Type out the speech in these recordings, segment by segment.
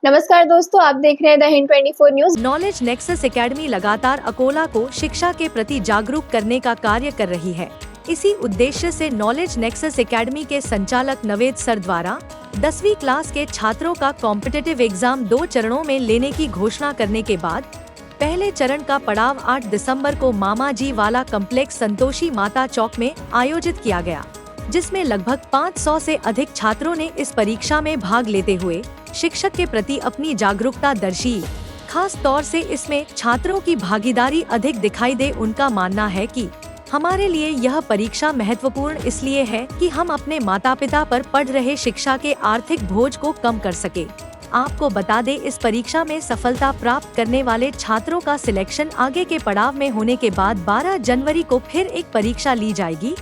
नमस्कार दोस्तों, आप देख रहे हैं the Hind 24 news. Knowledge nexus academy लगातार अकोला को शिक्षा के प्रति जागरूक करने का कार्य कर रही है। इसी उद्देश्य से नॉलेज नेक्सस एकेडमी के संचालक नवेद सर द्वारा 10वीं क्लास के छात्रों का कॉम्पिटिटिव एग्जाम 2 चरणों में लेने की घोषणा करने के बाद पहले चरण का पड़ाव 8 दिसंबर को मामा जी वाला कम्प्लेक्स संतोषी माता चौक में आयोजित किया गया, जिसमें लगभग 500 से अधिक छात्रों ने इस परीक्षा में भाग लेते हुए शिक्षक के प्रति अपनी जागरूकता दर्शाई। खास तौर से इसमें छात्रों की भागीदारी अधिक दिखाई दे। उनका मानना है कि हमारे लिए यह परीक्षा महत्वपूर्ण इसलिए है कि हम अपने माता पिता पर पड़ रहे शिक्षा के आर्थिक बोझ को कम कर सके। आपको बता दें, इस परीक्षा में सफलता प्राप्त करने वाले छात्रों का सिलेक्शन आगे के पड़ाव में होने के बाद 12 जनवरी को फिर एक परीक्षा ली जाएगी,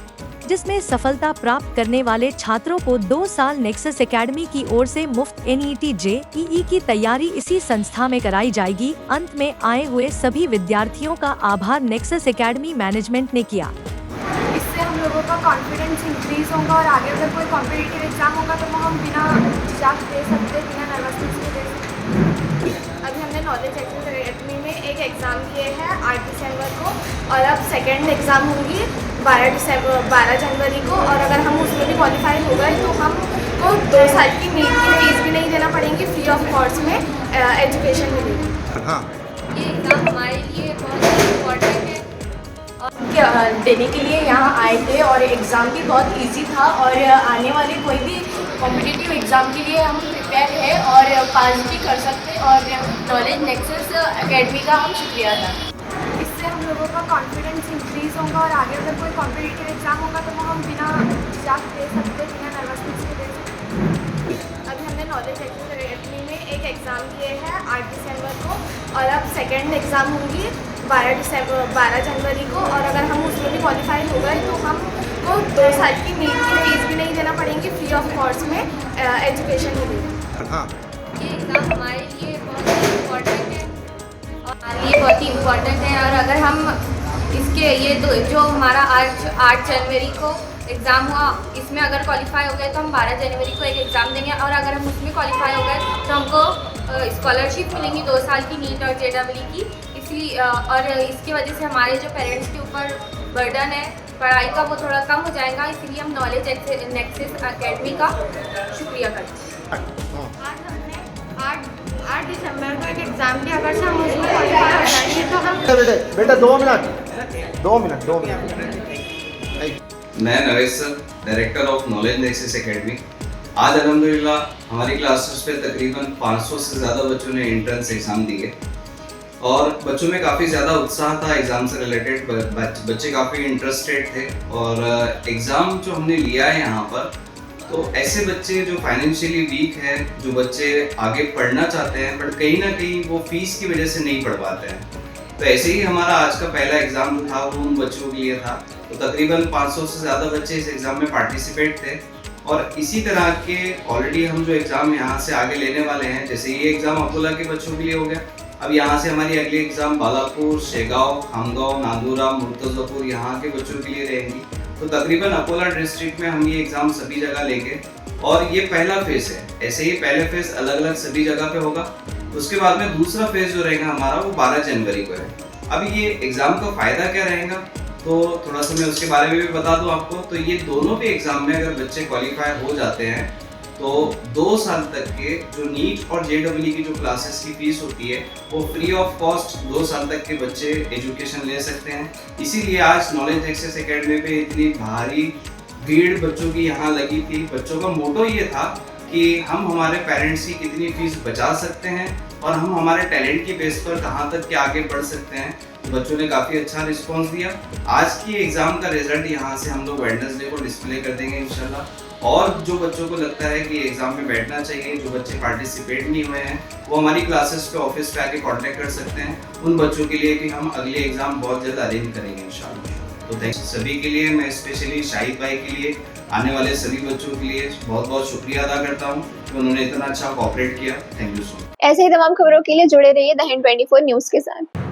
जिसमें सफलता प्राप्त करने वाले छात्रों को 2 साल नेक्सस एकेडमी की ओर से मुफ्त NET JEE की तैयारी इसी संस्था में कराई जाएगी। अंत में आए हुए सभी विद्यार्थियों का आभार नेक्सस एकेडमी मैनेजमेंट ने किया। इससे हम लोगों का कॉन्फिडेंस इंक्रीज होगा और आगे अगर कोई कॉम्पिटिटिव एग्जाम होगा तो वो हम बिना झिझक दे सकते, बिना नर्वसनेस के दे सकते। अभी हमने नॉलेज एक्सेस एकेडमी में एक एग्ज़ाम दिए हैं 8 दिसंबर को और अब सेकेंड एग्ज़ाम होंगी 12 जनवरी को। और अगर हम उसमें भी क्वालिफाई हो गए तो हमको 2 साल की नीट की फीस भी नहीं देना पड़ेगी, फ्री ऑफ कॉस्ट में एजुकेशन मिलेगी। हाँ, ये एग्ज़ाम हमारे लिए बहुत इम्पोर्टेंट है और देने के लिए यहाँ आए थे और एग्ज़ाम भी बहुत इजी था और आने वाले कोई भी कॉम्पिटिटिव एग्ज़ाम के लिए हम प्रिपेयर है और पास भी कर सकते और नॉलेज नेक्सस एकेडमी का हम शुक्रिया था। इससे हम लोगों का कॉन्फिडेंस इंक्रीज होगा और आगे अगर कोई कॉम्पिटिटिव एग्जाम होगा तो वो हम बिना झिझक दे सकते, बिना नर्वसनेस के दे सकते। अभी हमने नॉलेज एक्सेस एकेडमी में एक एग्ज़ाम दिए हैं 8 दिसंबर को और अब सेकेंड एग्ज़ाम होंगी 12 जनवरी को। और अगर हम उसमें भी क्वालिफाई हो गए तो हमको 2 साल की नीट की फीस भी नहीं देना पड़ेगी, फ्री ऑफ कॉस्ट में एजुकेशन मिलेगी। हाँ। ये एग्ज़ाम हमारे लिए बहुत इम्पोर्टेंट है और हमारे लिए बहुत ही इम्पोर्टेंट है और अगर हम इसके ये जो हमारा आज 8 जनवरी को एग्ज़ाम हुआ, इसमें अगर क्वालिफाई हो गए तो हम 12 जनवरी को एक एग्ज़ाम देंगे और अगर हम उसमें क्वालिफाई हो गए तो हमको स्कॉलरशिप मिलेंगी 2 साल की नीट और JEE की। इसलिए और इसकी वजह से हमारे जो पेरेंट्स के ऊपर बर्डन है पढ़ाई का वो थोड़ा कम हो जाएगा, इसलिए हम नॉलेज नेक्सस एकेडमी का शुक्रिया करते हैं। आज हमने 8 दिसंबर को एक एग्ज़ाम दिया, अगर हम उसमें क्वालिफाई हो जाएंगे तो हम बेटा 2 मिनट। मैं Naved sir, director of knowledge nexus academy. आज अल्हम्दुलिल्लाह हमारी क्लासेस पे तकरीबन 500 से ज़्यादा बच्चों ने एंट्रेंस एग्ज़ाम दिए और बच्चों में काफ़ी ज़्यादा उत्साह था एग्ज़ाम से रिलेटेड। बच्चे काफ़ी इंटरेस्टेड थे और एग्ज़ाम जो हमने लिया है यहाँ पर, तो ऐसे बच्चे जो फाइनेंशियली वीक हैं, जो बच्चे आगे पढ़ना चाहते हैं बट कहीं ना कहीं वो फीस की वजह से नहीं पढ़ पाते हैं, तो ऐसे ही हमारा आज का पहला एग्ज़ाम था वो उन बच्चों के लिए था। तो तकरीबन 500 से ज़्यादा बच्चे इस एग्ज़ाम में पार्टिसिपेट थे और इसी तरह के ऑलरेडी हम जो एग्ज़ाम यहाँ से आगे लेने वाले हैं, जैसे ये एग्ज़ाम अकोला के बच्चों के लिए हो गया, अब यहाँ से हमारी अगली एग्ज़ाम बालापुर, शेगांव, खामगांव, नांदूरा, मुर्तज़ापुर यहाँ के बच्चों के लिए रहेंगी। तो तकरीबन अकोला डिस्ट्रिक्ट में हम ये एग्ज़ाम सभी जगह लेंगे और ये पहला फेज़ है। ऐसे ही पहले फेज़ अलग अलग सभी जगह पे होगा, उसके बाद में दूसरा फेज़ जो रहेगा हमारा वो 12 जनवरी को है। अब ये एग्ज़ाम का फ़ायदा क्या रहेगा तो थोड़ा सा मैं उसके बारे में भी बता दूं आपको। तो ये दोनों भी एग्ज़ाम में अगर बच्चे क्वालिफाई हो जाते हैं तो 2 साल तक के जो नीट और JEE की जो क्लासेस की फीस होती है वो फ्री ऑफ कॉस्ट 2 साल तक के बच्चे एजुकेशन ले सकते हैं। इसीलिए आज नॉलेज नेक्सस एकेडमी पे इतनी भारी भीड़ बच्चों की यहाँ लगी थी। बच्चों का मोटो ये था कि हम हमारे पेरेंट्स की कितनी फीस बचा सकते हैं और हम हमारे टैलेंट की बेस पर कहाँ तक के आगे बढ़ सकते हैं। तो बच्चों ने काफ़ी अच्छा रिस्पांस दिया। आज की एग्ज़ाम का रिजल्ट यहाँ से हम लोग वेडनेसडे को डिस्प्ले कर देंगे इंशाल्लाह। और जो बच्चों को लगता है कि एग्ज़ाम में बैठना चाहिए, जो बच्चे पार्टिसिपेट नहीं हुए हैं, वो हमारी क्लासेस पे ऑफिस पे आके कांटेक्ट कर सकते हैं। उन बच्चों के लिए भी हम अगले एग्ज़ाम बहुत जल्द अरेंज करेंगे इंशाल्लाह। तो थैंक्स सभी के लिए। मैं स्पेशली शाहिद भाई के लिए, आने वाले सभी बच्चों के लिए बहुत बहुत शुक्रिया अदा करता हूँ कि उन्होंने इतना अच्छा कोऑपरेट किया। Thank you so much. ऐसे ही तमाम खबरों के लिए जुड़े रहिए द हिंद 24 न्यूज के साथ।